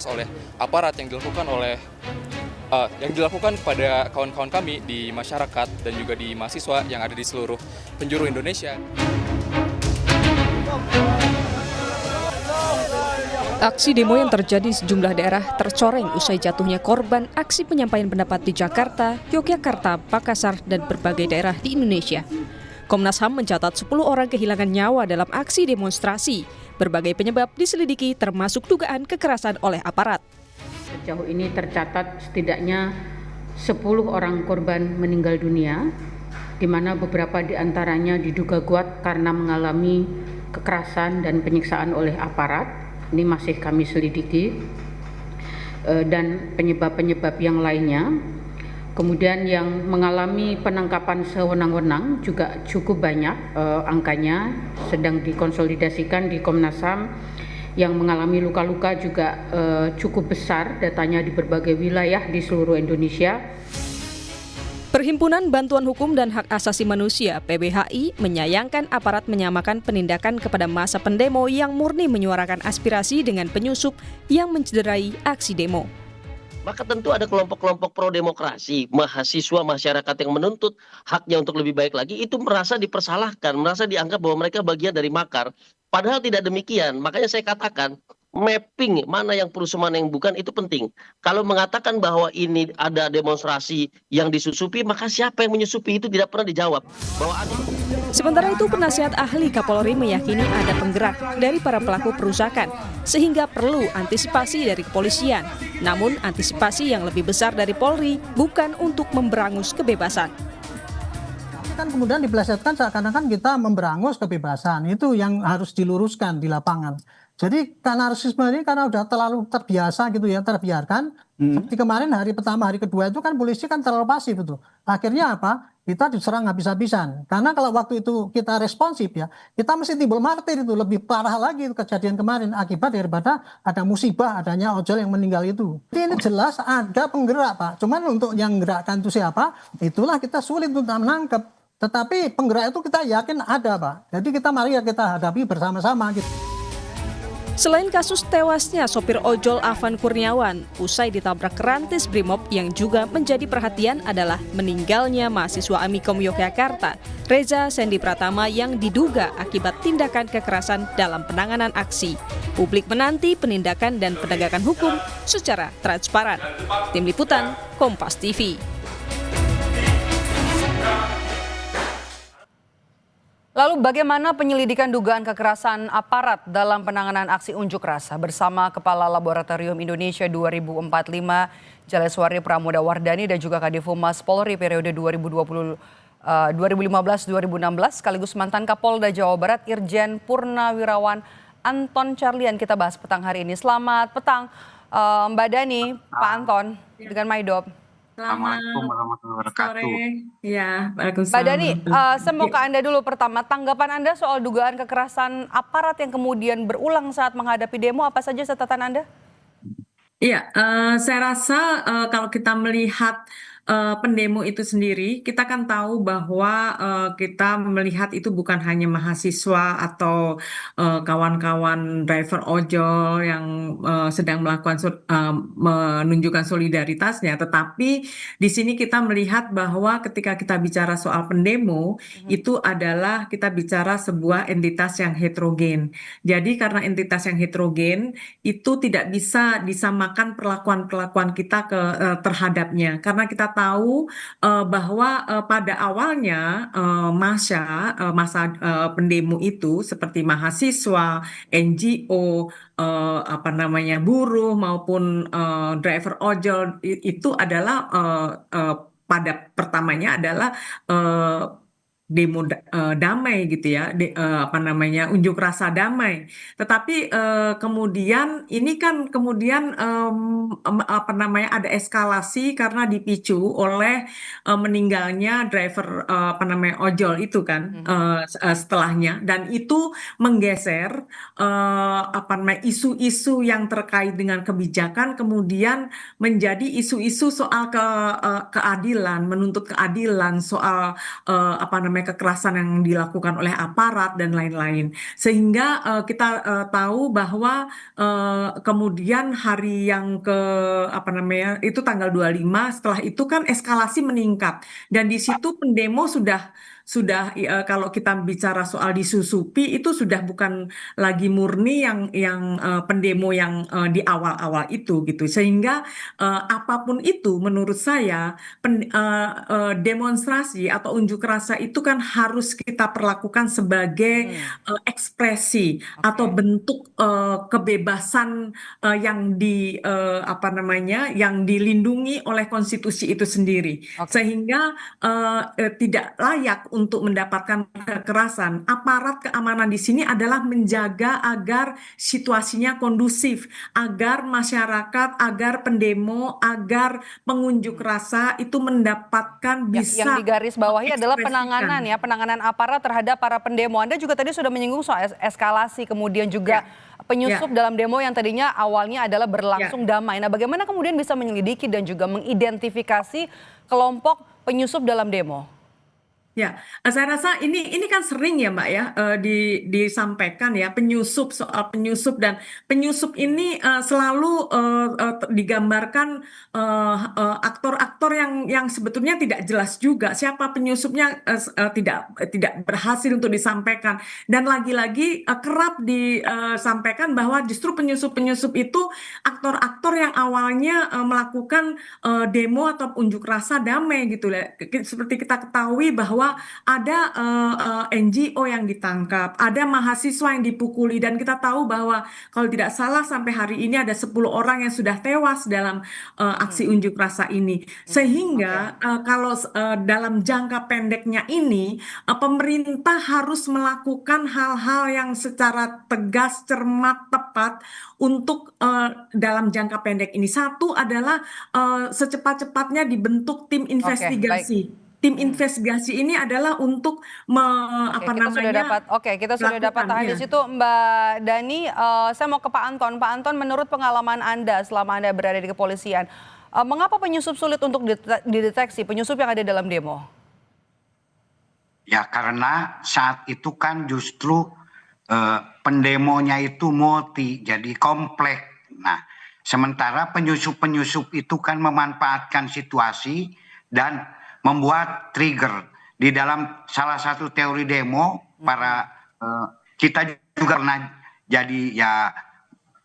brutalitas oleh aparat yang dilakukan kepada kawan-kawan kami di masyarakat dan juga di mahasiswa yang ada di seluruh penjuru Indonesia. Aksi demo yang terjadi di sejumlah daerah tercoreng usai jatuhnya korban aksi penyampaian pendapat di Jakarta, Yogyakarta, Makassar, dan berbagai daerah di Indonesia. Komnas HAM mencatat 10 orang kehilangan nyawa dalam aksi demonstrasi. Berbagai penyebab diselidiki termasuk dugaan kekerasan oleh aparat. Sejauh ini tercatat setidaknya 10 orang korban meninggal dunia, di mana beberapa di antaranya diduga kuat karena mengalami kekerasan dan penyiksaan oleh aparat. Ini masih kami selidiki, dan penyebab-penyebab yang lainnya. Kemudian yang mengalami penangkapan sewenang-wenang juga cukup banyak, angkanya sedang dikonsolidasikan di Komnas HAM. Yang mengalami luka-luka juga cukup besar, datanya di berbagai wilayah di seluruh Indonesia. Perhimpunan Bantuan Hukum dan Hak Asasi Manusia (PBHI) menyayangkan aparat menyamakan penindakan kepada massa pendemo yang murni menyuarakan aspirasi dengan penyusup yang mencederai aksi demo. Maka tentu ada kelompok-kelompok pro-demokrasi, mahasiswa, masyarakat yang menuntut haknya untuk lebih baik lagi, itu merasa dipersalahkan, merasa dianggap bahwa mereka bagian dari makar. Padahal tidak demikian, makanya saya katakan, mapping mana yang perusuh mana yang bukan itu penting. Kalau mengatakan bahwa ini ada demonstrasi yang disusupi, maka siapa yang menyusupi itu tidak pernah dijawab. Sementara itu, penasihat ahli Kapolri meyakini ada penggerak dari para pelaku perusakan, sehingga perlu antisipasi dari kepolisian. Namun antisipasi yang lebih besar dari Polri bukan untuk memberangus kebebasan. Kan kemudian dipelesetkan seakan-akan kita memberangus kebebasan, itu yang harus diluruskan di lapangan. Jadi anarkisme ini karena udah terlalu terbiasa gitu ya, terbiarkan. Seperti kemarin hari pertama, hari kedua itu kan polisi kan terlalu pasif itu. Akhirnya apa? Kita diserang habis-habisan. Karena kalau waktu itu kita responsif ya, kita mesti timbul martir itu, lebih parah lagi itu kejadian kemarin akibat daripada ada musibah adanya ojol yang meninggal itu. Jadi ini jelas ada penggerak Pak. Cuman untuk yang gerakkan itu siapa? Itulah kita sulit untuk menangkap. Tetapi penggerak itu kita yakin ada Pak. Jadi mari kita hadapi bersama-sama gitu. Selain kasus tewasnya sopir ojol Afan Kurniawan, usai ditabrak rantis Brimob, yang juga menjadi perhatian adalah meninggalnya mahasiswa Amikom Yogyakarta, Reza Sendi Pratama, yang diduga akibat tindakan kekerasan dalam penanganan aksi. Publik menanti penindakan dan penegakan hukum secara transparan. Tim Liputan, Kompas TV. Lalu bagaimana penyelidikan dugaan kekerasan aparat dalam penanganan aksi unjuk rasa bersama Kepala Laboratorium Indonesia 2045 Jaleswari Pramoda Wardani dan juga Kadif Humas Polri periode 2015-2016 sekaligus mantan Kapolda Jawa Barat Irjen Purnawirawan Anton Carlian kita bahas petang hari ini. Selamat petang Mbak Dani, Pak Anton dengan Maidop. Assalamualaikum warahmatullahi wabarakatuh. Ya, Mbak Dani, saya mau ke Anda dulu pertama. Tanggapan Anda soal dugaan kekerasan aparat yang kemudian berulang saat menghadapi demo, apa saja catatan Anda? Iya, saya rasa kalau kita melihat pendemo itu sendiri, kita kan tahu bahwa kita melihat itu bukan hanya mahasiswa atau kawan-kawan driver ojol yang sedang menunjukkan solidaritasnya, tetapi di sini kita melihat bahwa ketika kita bicara soal pendemo, itu adalah kita bicara sebuah entitas yang heterogen. Jadi karena entitas yang heterogen, itu tidak bisa disamakan perlakuan-perlakuan kita terhadapnya, karena kita tahu bahwa pada awalnya masa pendemo itu seperti mahasiswa, NGO, buruh maupun driver ojol itu adalah pada pertamanya adalah demo damai gitu ya, unjuk rasa damai. Tetapi kemudian ini kan kemudian ada eskalasi karena dipicu oleh meninggalnya driver ojol itu kan setelahnya, dan itu menggeser isu-isu yang terkait dengan kebijakan kemudian menjadi isu-isu soal keadilan, menuntut keadilan soal namanya kekerasan yang dilakukan oleh aparat dan lain-lain. Sehingga kita tahu bahwa kemudian hari yang ke apa namanya itu tanggal 25, setelah itu kan eskalasi meningkat dan di situ pendemo sudah kalau kita bicara soal disusupi itu sudah bukan lagi murni yang pendemo yang di awal-awal itu gitu. Sehingga apapun itu menurut saya demonstrasi atau unjuk rasa itu kan harus kita perlakukan sebagai ekspresi atau bentuk kebebasan yang apa namanya yang dilindungi oleh konstitusi itu sendiri. Sehingga tidak layak untuk mendapatkan kekerasan. Aparat keamanan di sini adalah menjaga agar situasinya kondusif, agar masyarakat, agar pendemo, agar pengunjuk rasa itu mendapatkan bisa yang digarisbawahi adalah mengekspresikan. penanganan aparat terhadap para pendemo. Anda juga tadi sudah menyinggung soal eskalasi, kemudian juga penyusup dalam demo yang tadinya awalnya adalah berlangsung damai. Nah, bagaimana kemudian bisa menyelidiki dan juga mengidentifikasi kelompok penyusup dalam demo? Ya, saya rasa ini kan sering ya Mbak ya disampaikan ya soal penyusup dan penyusup ini selalu digambarkan aktor-aktor yang sebetulnya tidak jelas juga siapa penyusupnya, tidak berhasil untuk disampaikan dan lagi-lagi kerap disampaikan bahwa justru penyusup-penyusup itu aktor-aktor yang awalnya melakukan demo atau unjuk rasa damai gitu ya. Seperti kita ketahui bahwa ada NGO yang ditangkap, ada mahasiswa yang dipukuli dan kita tahu bahwa kalau tidak salah sampai hari ini ada 10 orang yang sudah tewas dalam aksi unjuk rasa ini. Sehingga kalau dalam jangka pendeknya ini pemerintah harus melakukan hal-hal yang secara tegas, cermat, tepat untuk dalam jangka pendek ini. Satu adalah secepat-cepatnya dibentuk tim investigasi. Tim investigasi ini adalah untuk kita sudah dapat tahan di situ Mbak Dani. Saya mau ke Pak Anton. Pak Anton, menurut pengalaman Anda selama Anda berada di kepolisian, mengapa penyusup sulit untuk dideteksi, penyusup yang ada dalam demo? Ya karena saat itu kan justru pendemonya itu multi, jadi kompleks. Nah, sementara penyusup-penyusup itu kan memanfaatkan situasi dan membuat trigger. Di dalam salah satu teori demo kita juga pernah jadi ya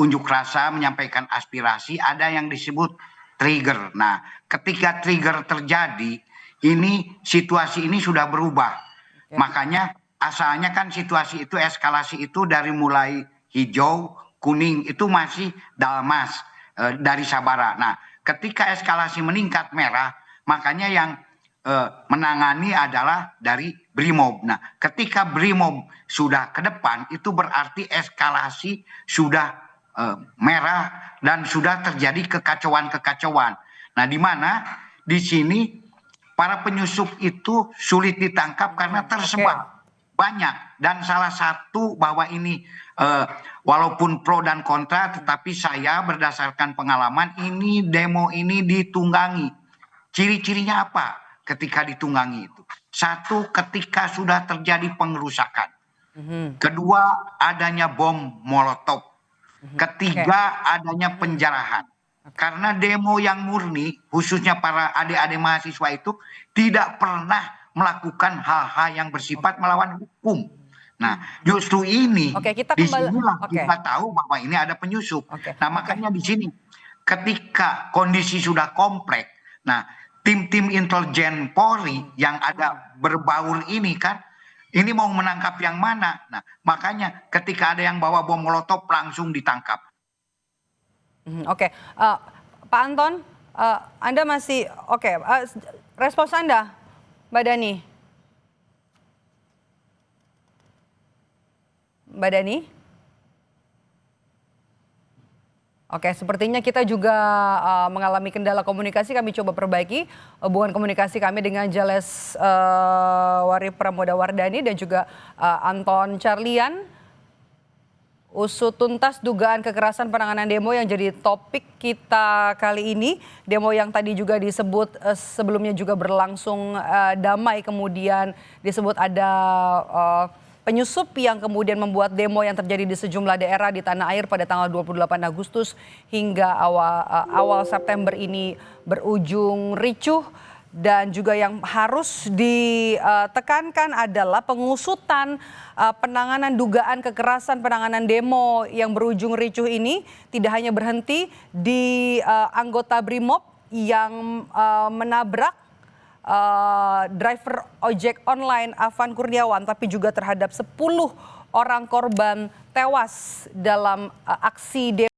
unjuk rasa menyampaikan aspirasi, ada yang disebut trigger. Nah, ketika trigger terjadi, ini situasi ini sudah berubah. Makanya asalnya kan situasi itu eskalasi itu dari mulai hijau, kuning itu masih dalmas dari Sabara. Nah, ketika eskalasi meningkat merah, makanya yang menangani adalah dari Brimob. Nah, ketika Brimob sudah ke depan, itu berarti eskalasi sudah merah dan sudah terjadi kekacauan-kekacauan. Nah, di mana di sini para penyusup itu sulit ditangkap karena tersebar banyak. Dan salah satu bahwa ini walaupun pro dan kontra, tetapi saya berdasarkan pengalaman ini demo ini ditunggangi. Ciri-cirinya apa? Ketika ditunggangi itu, satu, ketika sudah terjadi pengerusakan, kedua, adanya bom molotov, ketiga, adanya penjarahan. Karena demo yang murni, khususnya para adik-adik mahasiswa itu tidak pernah melakukan hal-hal yang bersifat melawan hukum. Nah, justru ini disinilah kita tahu bahwa ini ada penyusup. Nah, makanya di sini ketika kondisi sudah kompleks, nah tim-tim intelijen Polri yang ada berbaur ini kan, ini mau menangkap yang mana? Nah, makanya ketika ada yang bawa bom molotov langsung ditangkap. Pak Anton, Anda masih respons Anda, Mbak Dani. Mbak Dani? Sepertinya kita juga mengalami kendala komunikasi. Kami coba perbaiki hubungan komunikasi kami dengan Jaleswari Pramodawardhani dan juga Anton Carlyan Usut tuntas dugaan kekerasan penanganan demo yang jadi topik kita kali ini. Demo yang tadi juga disebut sebelumnya juga berlangsung damai, kemudian disebut ada penyusup yang kemudian membuat demo yang terjadi di sejumlah daerah di tanah air pada tanggal 28 Agustus hingga awal September ini berujung ricuh. Dan juga yang harus ditekankan adalah pengusutan penanganan dugaan kekerasan penanganan demo yang berujung ricuh ini tidak hanya berhenti di anggota Brimob yang menabrak driver ojek online Afan Kurniawan, tapi juga terhadap 10 orang korban tewas dalam aksi demo.